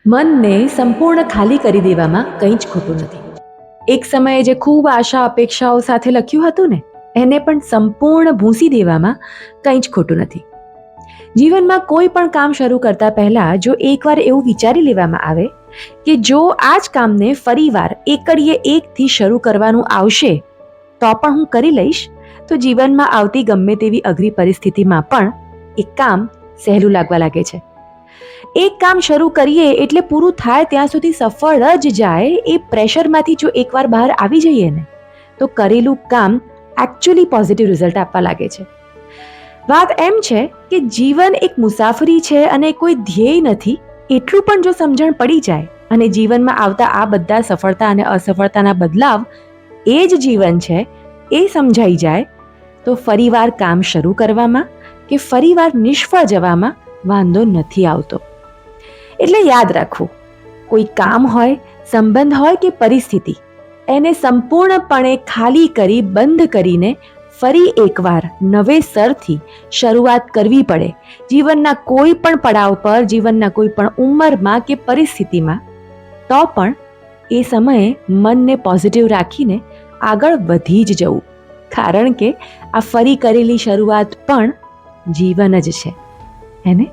મનને સંપૂર્ણ ખાલી કરી દેવામાં કંઈ જ ખોટું નથી. એક સમયે જે ખૂબ આશા અપેક્ષાઓ સાથે લખ્યું હતું ને, એને પણ સંપૂર્ણ ભૂંસી દેવામાં કંઈ જ ખોટું નથી. જીવનમાં કોઈ પણ કામ શરૂ કરતા પહેલા જો એકવાર એવું વિચારી લેવામાં આવે કે જો આ જ કામને ફરીવાર એકડીએ એકથી શરૂ કરવાનું આવશે તો પણ હું કરી લઈશ, તો જીવનમાં આવતી ગમે તેવી અઘરી પરિસ્થિતિમાં પણ એ કામ સહેલું લાગવા લાગે છે. એક કામ શરૂ કરીએ એટલે પૂરું થાય ત્યાં સુધી સફળ જ જાય, એ પ્રેશરમાંથી જો એકવાર બહાર આવી જઈએ ને, તો કરેલું કામ એકચ્યુઅલી પોઝિટિવ રિઝલ્ટ આપવા લાગે છે. વાત એમ છે કે જીવન એક મુસાફરી છે અને કોઈ ધ્યેય નથી, એટલું પણ જો સમજણ પડી જાય અને જીવનમાં આવતા આ બધા સફળતા અને અસફળતાના બદલાવ એ જ જીવન છે, એ સમજાઈ જાય, તો ફરીવાર કામ શરૂ કરવામાં કે ફરીવાર નિષ્ફળ જવામાં વાંધો નથી આવતો. એટલે યાદ રાખવું, કોઈ કામ હોય, સંબંધ હોય કે પરિસ્થિતિ, એને સંપૂર્ણપણે ખાલી કરી બંધ કરીને ફરી એકવાર નવેસરથી શરૂઆત કરવી પડે જીવનના કોઈ પણ પડાવ પર, જીવનના કોઈ પણ ઉંમરમાં કે પરિસ્થિતિમાં, તો પણ એ સમયે મનને પોઝિટિવ રાખીને આગળ વધી જ જવું, કારણ કે આ ફરી કરેલી શરૂઆત પણ જીવન જ છે, હે ને?